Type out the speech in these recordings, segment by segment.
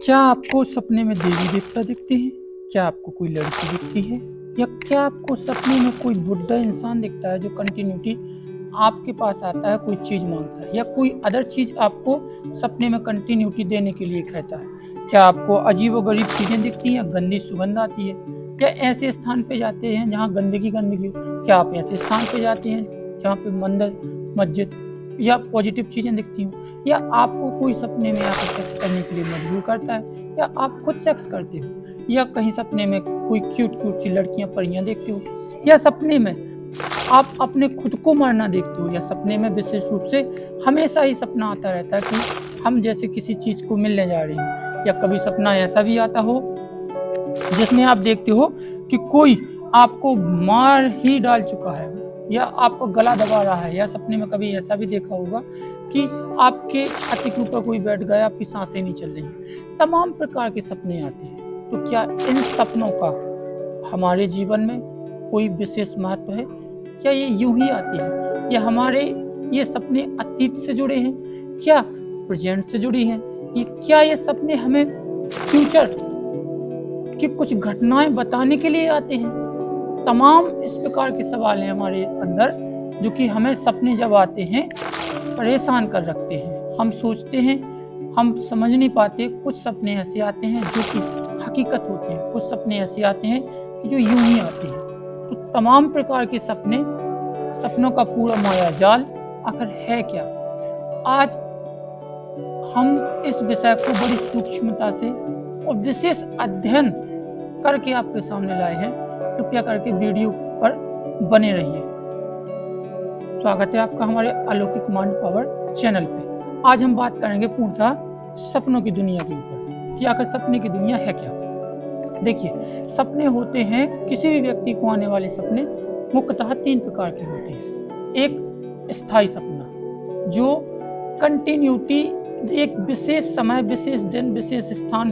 क्या आपको सपने में देवी देवता दिखते हैं? क्या आपको कोई लड़की दिखती है? या क्या आपको सपने में कोई बुड्ढा इंसान दिखता है जो कंटिन्यूटी आपके पास आता है, कोई चीज़ मांगता है, या कोई अदर चीज़ आपको सपने में कंटिन्यूटी देने के लिए कहता है? क्या आपको अजीबोगरीब चीज़ें दिखती हैं, गंदी सुगंध आती है? क्या ऐसे स्थान पे जाते हैं जहाँ गंदगी हो? क्या आप ऐसे स्थान पे जाते हैं जहाँ पे मंदिर, मस्जिद या पॉजिटिव चीज़ें दिखती हों? या आपको कोई सपने में आकर सेक्स करने के लिए मजबूर करता है, या आप खुद सेक्स करते हो, या कहीं सपने में कोई क्यूट सी लड़कियां परियां देखते हो, या सपने में आप अपने खुद को मारना देखते हो, या सपने में विशेष रूप से हमेशा ही सपना आता रहता है कि हम जैसे किसी चीज़ को मिलने जा रहे हैं, या कभी सपना ऐसा भी आता हो जिसमें आप देखते हो कि कोई आपको मार ही डाल चुका है या आपको गला दबा रहा है, या सपने में कभी ऐसा भी देखा होगा कि आपके छाती के ऊपर कोई बैठ गया, आपकी सांसें नहीं चल रही। तमाम प्रकार के सपने आते हैं। तो क्या इन सपनों का हमारे जीवन में कोई विशेष महत्व है? क्या ये यूं ही आती है, या हमारे ये सपने अतीत से जुड़े हैं, क्या प्रेजेंट से जुड़ी हैं, क्या ये सपने हमें फ्यूचर की कुछ घटनाएं बताने के लिए आते हैं? तमाम इस प्रकार के सवाल हैं हमारे अंदर, जो कि हमें सपने जब आते हैं परेशान कर रखते हैं। हम सोचते हैं, हम समझ नहीं पाते। कुछ सपने ऐसे आते हैं जो कि हकीकत होते हैं, कुछ सपने ऐसे आते हैं कि जो यूं ही आते हैं। तो तमाम प्रकार के सपनों का पूरा मायाजाल आखिर है क्या? आज हम इस विषय को बड़ी सूक्ष्मता से और विशेष अध्ययन करके आपके सामने लाए हैं। कृपया करके वीडियो पर बने रहिए। स्वागत है आपका हमारे अलौकिक माइंड पावर चैनल पे। आज हम बात करेंगे पूर्णतः सपनों की दुनिया के ऊपर कि आखिर सपने की दुनिया है क्या। देखिए, सपने होते हैं, किसी भी व्यक्ति को आने वाले सपने मुख्यतः 3 प्रकार के होते हैं। एक स्थायी सपना, जो कंटिन्यूटी एक विशेष समय, विशेष दिन, विशेष स्थान,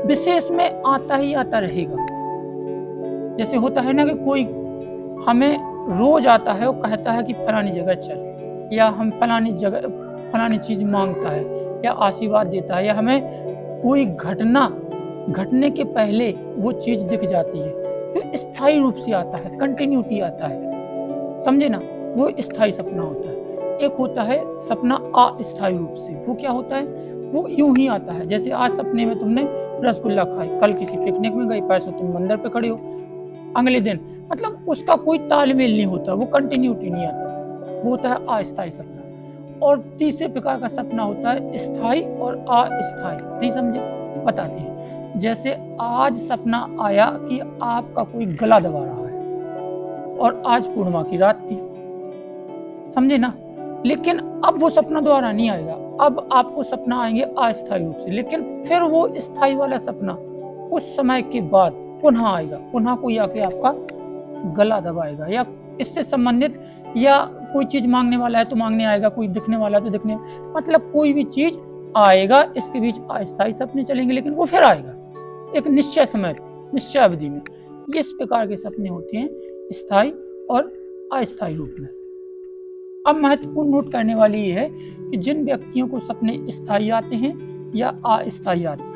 विशेष में आता ही आता रहेगा। जैसे होता है ना कि कोई हमें रोज आता है और कहता है कि फलानी जगह चल, या हम फलानी चीज मांगता है, या आशीर्वाद देता है, या हमें कोई घटना घटने के पहले वो चीज दिख जाती है, जो स्थायी रूप से आता है, कंटिन्यूटी आता है। समझे ना, वो स्थायी सपना होता है। एक होता है सपना अस्थायी रूप से। वो क्या होता है? वो यूं ही आता है, जैसे आज सपने में तुमने रसगुल्ला खाए, कल किसी पिकनिक में गई, परसों तुम मंदिर पे खड़े हो, अगले दिन, मतलब उसका कोई तालमेल नहीं होता, वो कंटिन्यूटी नहीं आता। वो होता है अस्थायी सपना। और तीसरे प्रकार का सपना होता है स्थायी और अस्थायी। नहीं समझे? बताते हैं। जैसे आज सपना आया कि आपका कोई गला दबा रहा है, और आज पूर्णिमा की रात थी, समझे ना। लेकिन अब वो सपना दोबारा नहीं आएगा, अब आपको सपना आएंगे अस्थायी रूप से। लेकिन फिर वो स्थायी वाला सपना कुछ समय के बाद पुनः आएगा, पुनः कोई आके आपका गला दबाएगा, या इससे संबंधित, या कोई चीज मांगने वाला है तो मांगने आएगा, कोई दिखने वाला है तो दिखने, मतलब कोई भी चीज आएगा। इसके बीच अस्थायी सपने चलेंगे, लेकिन वो फिर आएगा एक निश्चय समय, निश्चय अवधि में। इस प्रकार के सपने होते हैं स्थायी और अस्थायी रूप में। अब महत्वपूर्ण नोट करने वाली ये है कि जिन व्यक्तियों को सपने स्थायी आते हैं या अस्थायी आते हैं,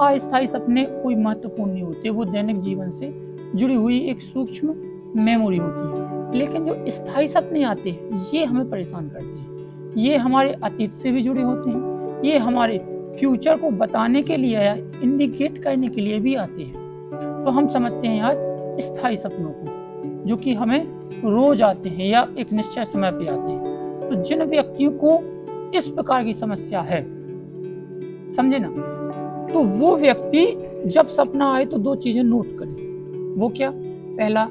अस्थायी सपने कोई महत्वपूर्ण नहीं होते, वो दैनिक जीवन से जुड़ी हुई एक सूक्ष्म मेमोरी होती है। लेकिन जो स्थायी सपने आते हैं, ये हमें परेशान करते हैं। ये हमारे अतीत से भी जुड़े होते हैं, ये हमारे फ्यूचर को बताने के लिए या इंडिकेट करने के लिए भी आते हैं। तो हम समझते हैं यार स्थायी सपनों को, जो कि हमें रोज आते हैं या एक निश्चय समय पे आते हैं। तो जिन व्यक्तियों को इस प्रकार की समस्या है, समझे ना, तो वो व्यक्ति जब सपना आए तो 2 चीजें नोट करें। वो क्या? पहला,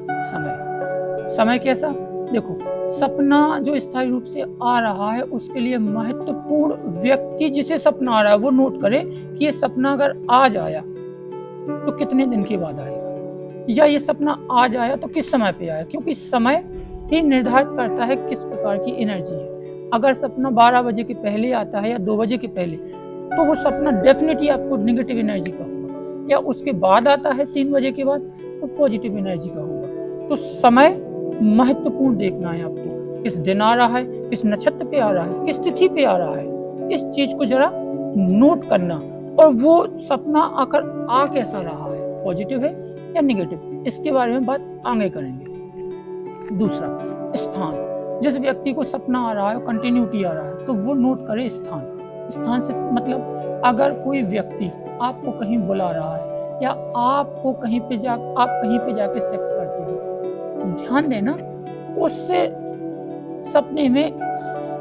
समय कैसा? देखो, सपना जो स्थायी रूप से आ रहा है, उसके लिए महत्वपूर्ण व्यक्ति जिसे सपना आ रहा है वो नोट करे कि ये सपना अगर आज आया तो कितने दिन के बाद आएगा, या ये सपना आज आया तो किस समय पे आया, क्योंकि समय ही निर्धारित करता है किस प्रकार की एनर्जी है। अगर सपना 12 बजे के पहले आता है या 2 बजे के पहले, तो वो सपना डेफिनेटली आपको नेगेटिव एनर्जी का होगा, या उसके बाद आता है 3 बजे के बाद, तो पॉजिटिव एनर्जी का होगा। तो समय महत्वपूर्ण देखना है आपको, किस दिन आ रहा है, किस नक्षत्र पे आ रहा है, किस तिथि पे आ रहा है, इस चीज को जरा नोट करना और वो सपना आकर आ कैसा रहा है, पॉजिटिव है या नेगेटिव, इसके बारे में बात आगे करेंगे। दूसरा, स्थान। जिस व्यक्ति को सपना आ रहा है, कंटिन्यूटी आ रहा है, तो वो नोट करे स्थान। स्थान से मतलब अगर कोई व्यक्ति आपको कहीं बुला रहा है या आप कहीं पे जाके सेक्स करते हो, ध्यान देना, उससे सपने में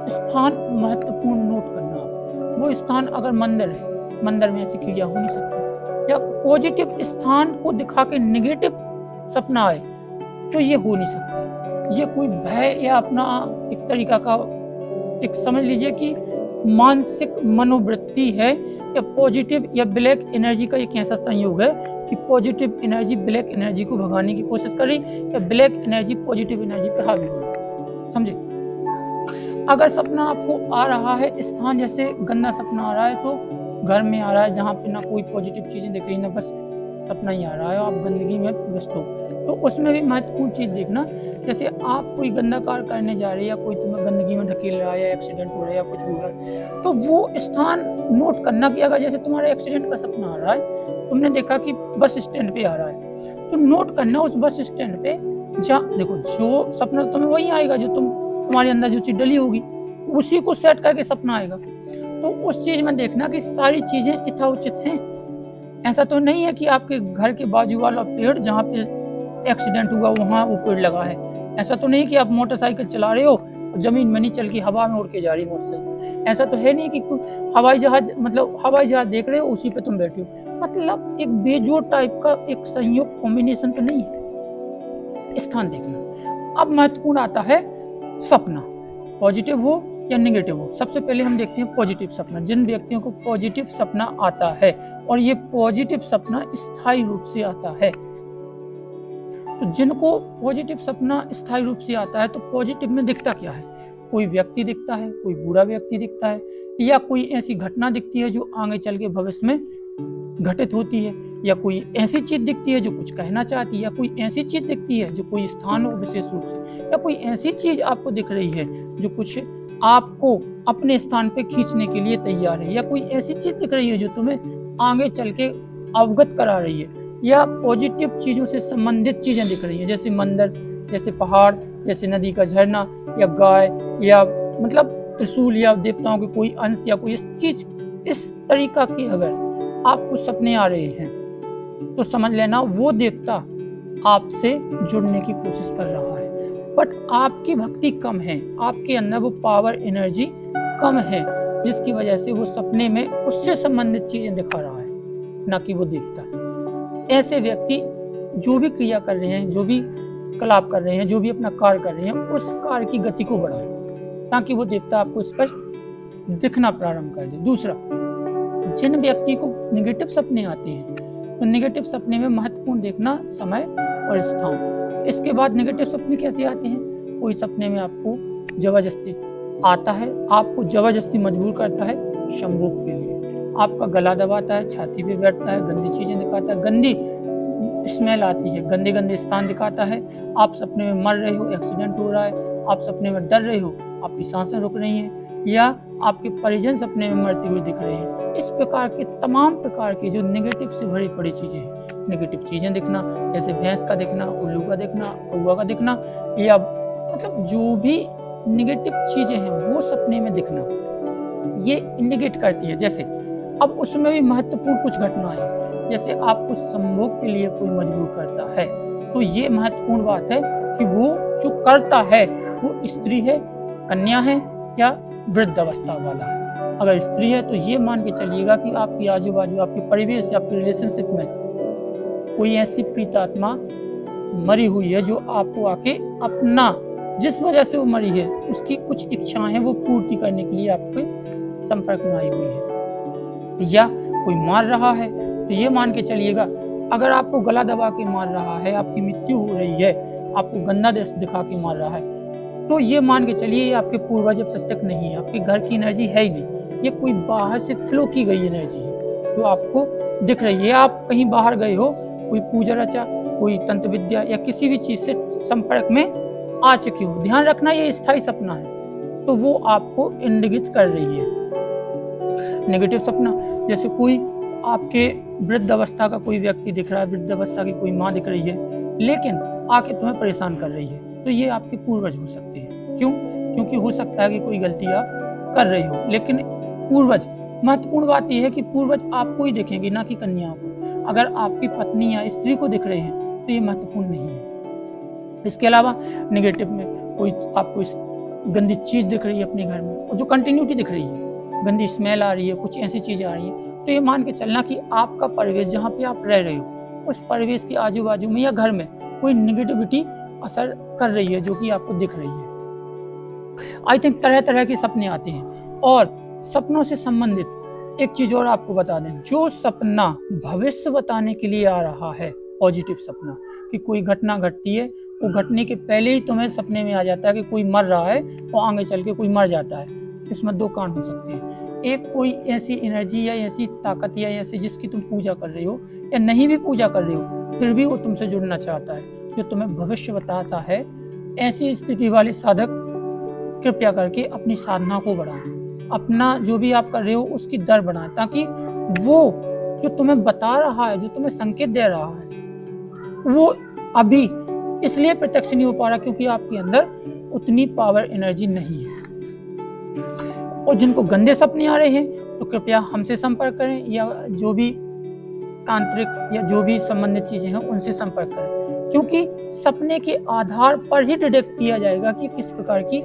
स्थान महत्वपूर्ण नोट करना। वो स्थान अगर मंदिर है, मंदिर में ऐसी क्रिया हो नहीं सकती। या पॉजिटिव स्थान को दिखा के नेगेटिव सपना आए तो ये हो नहीं सकता। ये कोई भय या अपना एक तरीका का, एक समझ लीजिए कि मानसिक मनोवृत्ति है, या पॉजिटिव या ब्लैक एनर्जी का एक ऐसा संयोग है कि पॉजिटिव एनर्जी ब्लैक एनर्जी को भगाने की कोशिश कर रही, या ब्लैक एनर्जी पॉजिटिव एनर्जी पे हावी हो रही। समझे? अगर सपना आपको आ रहा है, स्थान जैसे गंदा सपना आ रहा है तो घर में आ रहा है जहाँ पे ना कोई पॉजिटिव चीजें दिख रही, ना बस सपना ही आ रहा है, आप गंदगी में व्यस्त हो, तो उसमें भी महत्वपूर्ण चीज देखना। जैसे आप कोई गंदा कार्य करने जा रहे हैं, या कोई तुम्हें गंदगी में ढकेल रहा है, या एक्सीडेंट हो रहा है, या कुछ भी हो रहा है, तो वो स्थान नोट करना कि अगर जैसे तुम्हारा एक्सीडेंट का सपना आ रहा है, तुमने देखा कि बस स्टैंड पे आ रहा है, तो नोट करना उस बस स्टैंड पे, जहाँ देखो जो सपना तुम्हें वही आएगा जो तुम्हारे अंदर जो चीज डली होगी, उसी को सेट करके सपना आएगा। तो उस चीज में देखना कि सारी चीजें यथोचित हैं। ऐसा तो नहीं है कि आपके घर के बाजू वाला पेड़ जहाँ पे एक्सीडेंट हुआ वहाँ वो पेड़ लगा है। ऐसा तो नहीं कि आप मोटरसाइकिल चला रहे हो और जमीन में नहीं चल के हवा में उड़ के जा रही मोटरसाइकिल। ऐसा तो है नहीं कि हवाई जहाज देख रहे हो उसी पे तुम बैठे हो। मतलब एक बेजोड़ टाइप का एक संयोग कॉम्बिनेशन तो नहीं है। स्थान देखना। अब महत्वपूर्ण आता है सपना, पॉजिटिव हो या नेगेटिव हो। सबसे पहले हम देखते हैं पॉजिटिव सपना। जिन व्यक्तियों को पॉजिटिव सपना आता है और ये पॉजिटिव सपना स्थायी रूप से आता है, तो जिनको पॉजिटिव सपना स्थायी रूप से आता है तो पॉजिटिव में दिखता क्या है? कोई व्यक्ति दिखता है, कोई बुरा व्यक्ति दिखता है, या कोई ऐसी घटना दिखती है जो आगे चल के भविष्य में घटित होती है, या कोई ऐसी चीज दिखती है जो कुछ कहना चाहती है, या कोई ऐसी चीज दिखती है जो कोई स्थान हो विशेष रूप से, या कोई ऐसी चीज आपको दिख रही है जो कुछ आपको अपने स्थान पे खींचने के लिए तैयार है, या कोई ऐसी चीज दिख रही है जो तुम्हें आगे चल के अवगत करा रही है, या पॉजिटिव चीजों से संबंधित चीजें दिख रही हैं, जैसे मंदिर, जैसे पहाड़, जैसे नदी का झरना, या गाय, या मतलब त्रिशूल, या देवताओं के कोई अंश, या कोई चीज, इस तरीका की अगर आपको सपने आ रहे हैं तो समझ लेना वो देवता आपसे जुड़ने की कोशिश कर रहा है। बट आपकी भक्ति कम है, आपके अंदर वो पावर एनर्जी कम है, जिसकी वजह से वो सपने में उससे संबंधित चीजें दिखा रहा है, ना कि वो देवता। ऐसे व्यक्ति जो भी क्रिया कर रहे हैं, जो भी कलाप कर रहे हैं, जो भी अपना कार्य कर रहे हैं, उस कार्य की गति को बढ़ाएं ताकि वो देवता आपको स्पष्ट दिखना प्रारंभ कर दे। दूसरा, जिन व्यक्ति को नेगेटिव सपने आते हैं तो नेगेटिव सपने में महत्वपूर्ण देखना समय और स्थान। इसके बाद नेगेटिव सपने कैसे आते हैं? कोई सपने में आपको जबरदस्ती आता है, आपको जबरदस्ती मजबूर करता है संभोग के लिए, आपका गला दबाता है, छाती पे बैठता है, गंदी चीजें दिखाता है, गंदी स्मेल आती है, गंदे गंदे स्थान दिखाता है, आप सपने में मर रहे हो, एक्सीडेंट हो रहा है, आप सपने में डर रहे हो, आपकी सांसें रुक रही हैं, या आपके परिजन सपने में मरते हुए दिख रहे हैं। इस प्रकार के तमाम प्रकार की जो नेगेटिव से भरी पड़ी चीजें हैं, नेगेटिव चीजें दिखना, जैसे भैंस का दिखना, उल्लू का दिखना, कौवा का दिखना, या मतलब जो भी नेगेटिव चीजें हैं वो सपने में दिखना, ये इंडिकेट करती है। जैसे अब उसमें भी महत्वपूर्ण कुछ घटनाएं हैं, जैसे आपको संभोग के लिए कोई मजबूर करता है, तो ये महत्वपूर्ण बात है कि वो जो करता है वो स्त्री है, कन्या है, या वृद्ध अवस्था वाला है। अगर स्त्री है तो ये मान के चलिएगा कि आपकी आजू बाजू, आपके परिवेश या आपके रिलेशनशिप में कोई ऐसी प्रीतात्मा मरी हुई है जो आपको आके अपना, जिस वजह से वो मरी है उसकी कुछ इच्छाएं हैं वो पूर्ति करने के लिए आपके संपर्क में आई हुई है। या कोई मार रहा है तो ये मान के चलिएगा, अगर आपको गला दबा के मार रहा है, आपकी मृत्यु हो रही है, आपको गंदा दृश्य दिखा के मार रहा है, तो ये मान के चलिए ये आपके पूर्वज प्रत्यक्ष नहीं है, आपके घर की एनर्जी है ही नहीं, ये कोई बाहर से फ्लो की गई एनर्जी है जो आपको दिख रही है। आप कहीं बाहर गए हो, कोई पूजा रचा, कोई तंत्र विद्या या किसी भी चीज से संपर्क में आ चुके हो, ध्यान रखना ये स्थायी सपना है, तो वो आपको इंगित कर रही है। नेगेटिव सपना, जैसे कोई आपके वृद्ध अवस्था का कोई व्यक्ति दिख रहा है, वृद्ध अवस्था की कोई माँ दिख रही है, लेकिन आके तुम्हें परेशान कर रही है, तो ये आपके पूर्वज हो सकते हैं। क्यों? क्योंकि हो सकता है कि कोई गलती आप कर रही हो, लेकिन पूर्वज, महत्वपूर्ण बात यह है कि पूर्वज आपको ही देखेंगे, ना कि कन्या को। अगर आपकी पत्नी या स्त्री को दिख रहे हैं तो ये महत्वपूर्ण नहीं है। इसके अलावा नेगेटिव में कोई आपको गंदी चीज दिख रही है अपने घर में, और जो कंटिन्यूटी दिख रही है, गंदी स्मेल आ रही है, कुछ ऐसी चीजें आ रही है, तो ये मान के चलना कि आपका परिवेश जहाँ पे आप रह रहे हो, उस परिवेश के आजू बाजू में या घर में कोई निगेटिविटी असर कर रही है, जो कि आपको दिख रही है। आई थिंक तरह तरह के सपने आते हैं, और सपनों से संबंधित एक चीज और आपको बता दें, जो सपना भविष्य बताने के लिए आ रहा है, पॉजिटिव सपना, कि कोई घटना घटती है, वो घटने के पहले ही तुम्हें सपने में आ जाता है कि कोई मर रहा है और आगे चल के कोई मर जाता है, इसमें दो कारण हो सकते हैं। एक, कोई ऐसी एनर्जी या ऐसी ताकत या ऐसी जिसकी तुम पूजा कर रही हो, या नहीं भी पूजा कर रही हो फिर भी वो तुमसे जुड़ना चाहता है, जो तुम्हें भविष्य बताता है। ऐसी स्थिति वाले साधक कृपया करके अपनी साधना को बढ़ाएं, अपना जो भी आप कर रहे हो उसकी दर बढ़ाएं, ताकि वो जो तुम्हें बता रहा है, जो तुम्हें संकेत दे रहा है, वो अभी इसलिए प्रत्यक्ष नहीं हो पा रहा क्योंकि आपके अंदर उतनी पावर एनर्जी नहीं है। और जिनको गंदे सपने आ रहे हैं तो कृपया हमसे संपर्क करें, या जो भी तांत्रिक या जो भी संबंधित चीजें हैं उनसे संपर्क करें, क्योंकि सपने के आधार पर ही डिटेक्ट किया जाएगा कि किस प्रकार की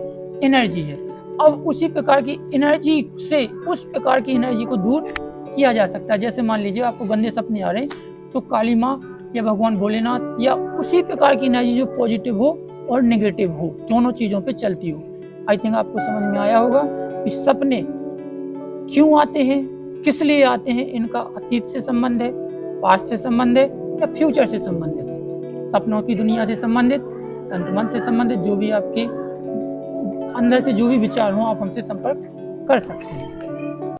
एनर्जी है। अब उसी प्रकार की एनर्जी से उस प्रकार की एनर्जी को दूर किया जा सकता है। जैसे मान लीजिए आपको गंदे सपने आ रहे हैं, तो काली माँ या भगवान भोलेनाथ या उसी प्रकार की एनर्जी जो पॉजिटिव हो और नेगेटिव हो, दोनों चीजों पे चलती हो। आई थिंक आपको समझ में आया होगा कि सपने क्यों आते हैं, किस लिए आते हैं, इनका अतीत से संबंध है, पास्ट से संबंध है या फ्यूचर से संबंधित। सपनों की दुनिया से संबंधित, तंत्र मंत्र से संबंधित, जो भी आपके अंदर से जो भी विचार हो आप हमसे संपर्क कर सकते हैं।